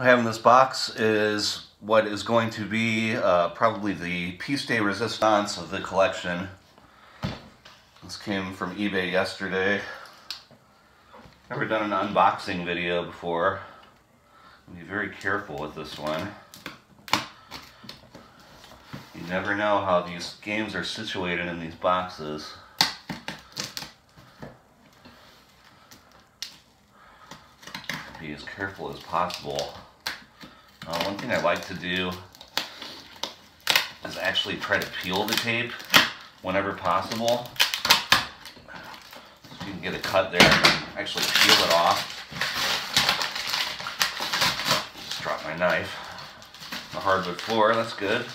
I have in this box is what is going to be probably the piece de resistance of the collection. This came from eBay yesterday. Never done an unboxing video before. Be very careful with this one. You never know how these games are situated in these boxes. Be as careful as possible. One thing I like to do is actually try to peel the tape whenever possible. So you can get a cut there and then actually peel it off. Just drop my knife. The hardwood floor, that's good.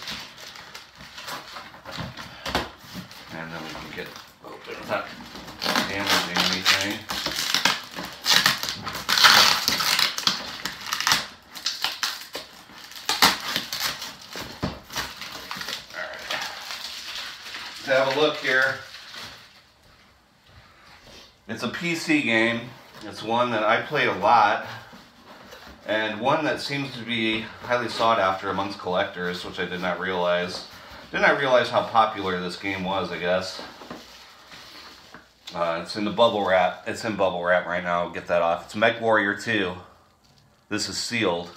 And then we can get open without damaging anything. Let's have a look here. It's a PC game. It's one that I play a lot, and one that seems to be highly sought after amongst collectors, which I did not realize. Did not realize how popular this game was, I guess. It's in the bubble wrap. It's in bubble wrap right now. I'll get that off. It's Mechwarrior 2. This is sealed.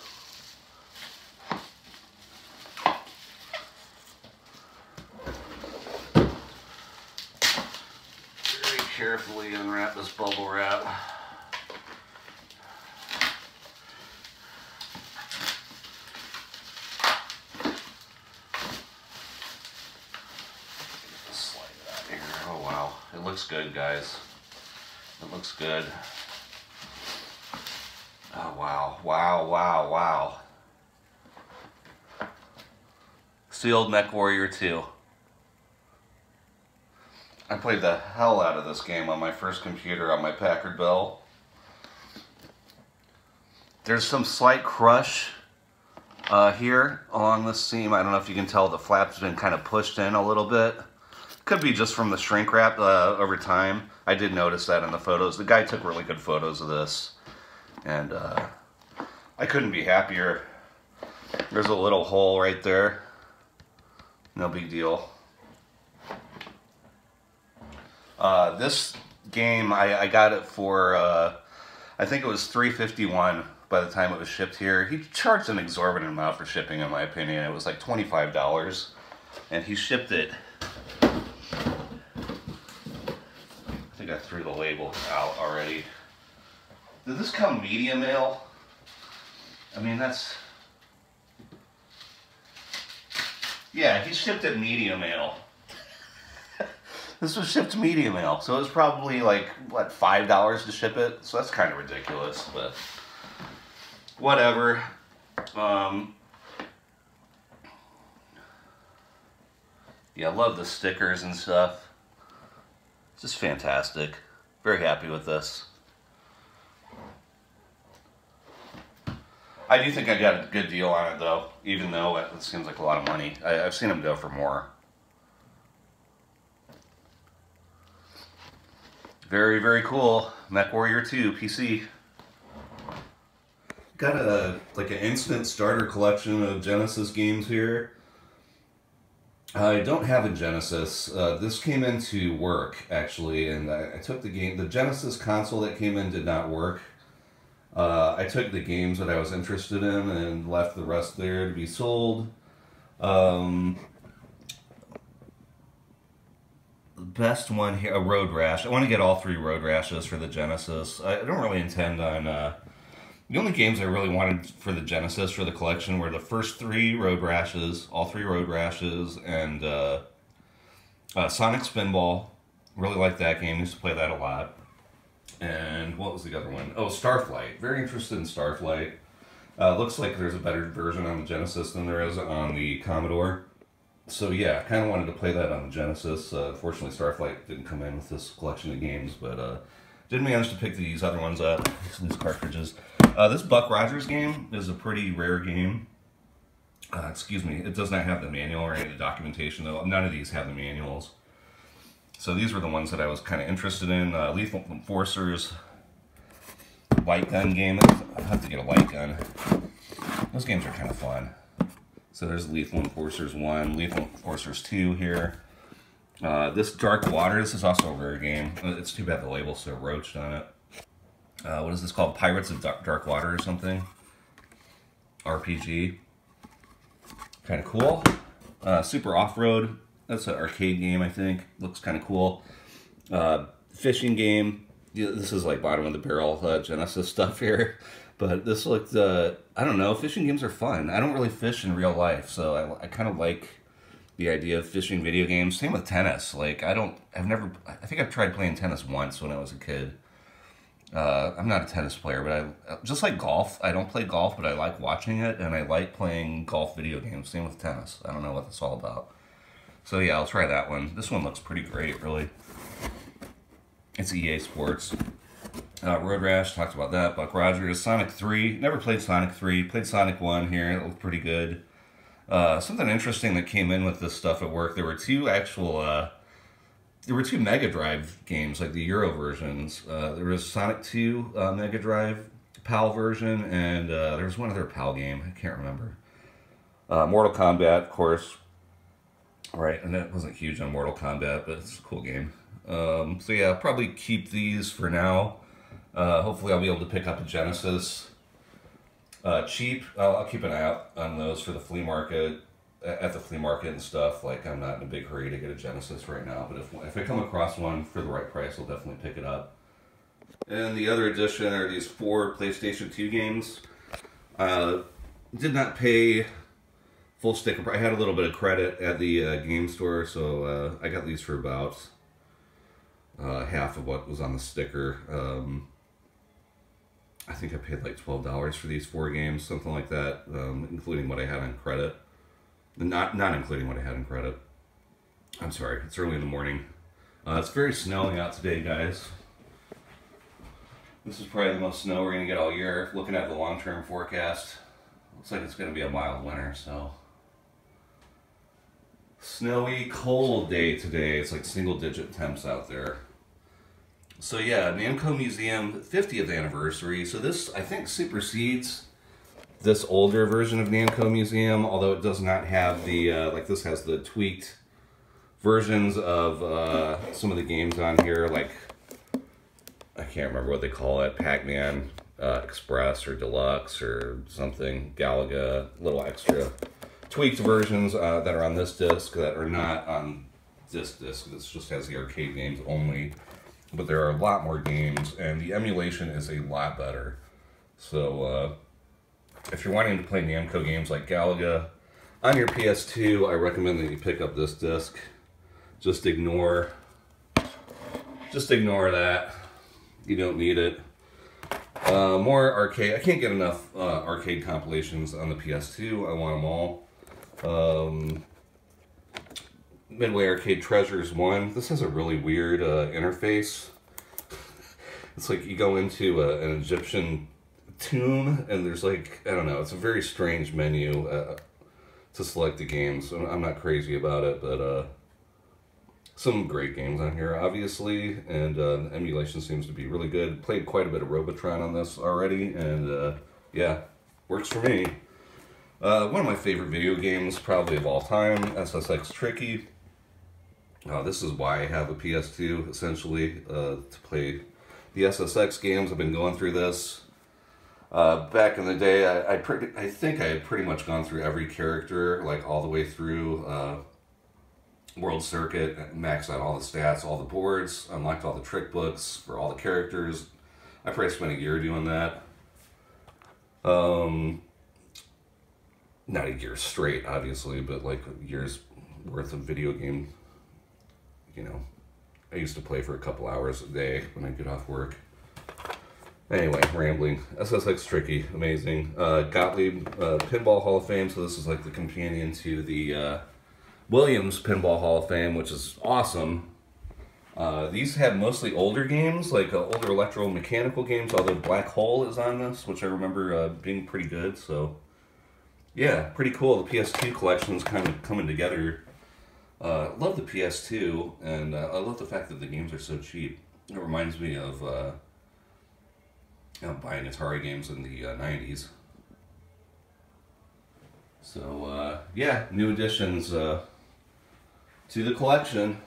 Carefully unwrap this bubble wrap. Slide it out here. Oh wow, it looks good, guys. It looks good. Oh wow, wow, wow, wow. Sealed Mechwarrior 2. I played the hell out of this game on my first computer on my Packard Bell. There's some slight crush here along this seam. I don't know if you can tell the flap's been kind of pushed in a little bit. Could be just from the shrink wrap over time. I did notice that in the photos. The guy took really good photos of this, and I couldn't be happier. There's a little hole right there. No big deal. This game, I got it for, I think it was $3.51 by the time it was shipped here. He charged an exorbitant amount for shipping, in my opinion. It was like $25, and he shipped it. I think I threw the label out already. Did this come media mail? I mean, that's... Yeah, he shipped it media mail. This was shipped media mail, so it was probably like, what, $5 to ship it? So that's kind of ridiculous, but whatever. Yeah, I love the stickers and stuff. It's just fantastic. Very happy with this. I do think I got a good deal on it, though, even though it seems like a lot of money. I've seen them go for more. Very, very cool. Mechwarrior 2 PC. Got like an instant starter collection of Genesis games here. I don't have a Genesis. This came into work, actually, and I took the game. The Genesis console that came in did not work. I took the games that I was interested in and left the rest there to be sold. Best one here, a Road Rash. I want to get all 3 Road Rashes for the Genesis. I don't really intend on... the only games I really wanted for the Genesis for the collection were the first 3 Road Rashes, all 3 Road Rashes, and Sonic Spinball. Really liked that game. Used to play that a lot. And what was the other one? Oh, Starflight. Very interested in Starflight. Looks like there's a better version on the Genesis than there is on the Commodore. So yeah, kind of wanted to play that on the Genesis. Unfortunately, Starflight didn't come in with this collection of games, but did manage to pick these other ones up, these cartridges. This Buck Rogers game is a pretty rare game. Excuse me, it does not have the manual or any of the documentation, though. None of these have the manuals. So these were the ones that I was kind of interested in. Lethal Enforcers, light gun game. I have to get a light gun. Those games are kind of fun. So there's Lethal Enforcers 1, Lethal Enforcers 2 here. This Dark Water, this is also a rare game. It's too bad the label's so roached on it. What is this called? Pirates of Dark Water or something? RPG. Kind of cool. Super Off-Road. That's an arcade game, I think. Looks kind of cool. Fishing game. Yeah, this is like bottom of the barrel Genesis stuff here. But this looked, I don't know, fishing games are fun. I don't really fish in real life, so I kind of like the idea of fishing video games. Same with tennis. Like, I think I've tried playing tennis once when I was a kid. I'm not a tennis player, but just like golf, I don't play golf, but I like watching it, and I like playing golf video games. Same with tennis. I don't know what that's all about. So yeah, I'll try that one. This one looks pretty great, really. It's EA Sports. Road Rash, talked about that. Buck Rogers, Sonic 3. Never played Sonic 3. Played Sonic 1 here. It looked pretty good. Something interesting that came in with this stuff at work. There were two Mega Drive games, like the Euro versions. There was Sonic 2 Mega Drive PAL version, and there was one other PAL game. I can't remember. Mortal Kombat, of course. Right, and that wasn't huge on Mortal Kombat, but it's a cool game. So yeah, I'll probably keep these for now. Hopefully I'll be able to pick up a Genesis cheap. I'll keep an eye out on those for the flea market, at the flea market and stuff. Like, I'm not in a big hurry to get a Genesis right now, but if I come across one for the right price, I'll definitely pick it up. And the other addition are these 4 PlayStation 2 games. Did not pay full sticker. I had a little bit of credit at the game store, so I got these for about half of what was on the sticker. I think I paid like $12 for these 4 games, something like that, including what I had on credit. Not including what I had on credit. I'm sorry, it's early in the morning. It's very snowy out today, guys. This is probably the most snow we're going to get all year. Looking at the long-term forecast, looks like it's going to be a mild winter, so. Snowy, cold day today. It's like single-digit temps out there. So yeah, Namco Museum 50th anniversary. So this, I think, supersedes this older version of Namco Museum, although it does not have the, like this has the tweaked versions of some of the games on here, like, I can't remember what they call it, Pac-Man Express or Deluxe or something, Galaga, little extra tweaked versions that are on this disc that are not on this disc. This just has the arcade games only. But there are a lot more games, and the emulation is a lot better. So, if you're wanting to play Namco games like Galaga on your PS2, I recommend that you pick up this disc. Just ignore that. You don't need it. More arcade. I can't get enough arcade compilations on the PS2. I want them all. Midway Arcade Treasures 1. This has a really weird interface. It's like you go into an Egyptian tomb, and there's like, I don't know, it's a very strange menu to select the games. I'm not crazy about it, but some great games on here, obviously, and the emulation seems to be really good. Played quite a bit of Robotron on this already, and yeah, works for me. One of my favorite video games, probably of all time, SSX Tricky. This is why I have a PS2, essentially, to play the SSX games. I've been going through this. Back in the day, I think I had pretty much gone through every character, like all the way through World Circuit, maxed out all the stats, all the boards, unlocked all the trick books for all the characters. I probably spent a year doing that. Not a year straight, obviously, but like a year's worth of video game. You know, I used to play for a couple hours a day when I get off work. Anyway, rambling. SSX Tricky, amazing. Gottlieb Pinball Hall of Fame, so this is like the companion to the Williams Pinball Hall of Fame, which is awesome. These have mostly older games, like older electromechanical games, although Black Hole is on this, which I remember being pretty good, so yeah, pretty cool. The PS2 collection is kind of coming together. I love the PS2, and I love the fact that the games are so cheap. It reminds me of buying Atari games in the 90s. So, yeah, new additions to the collection.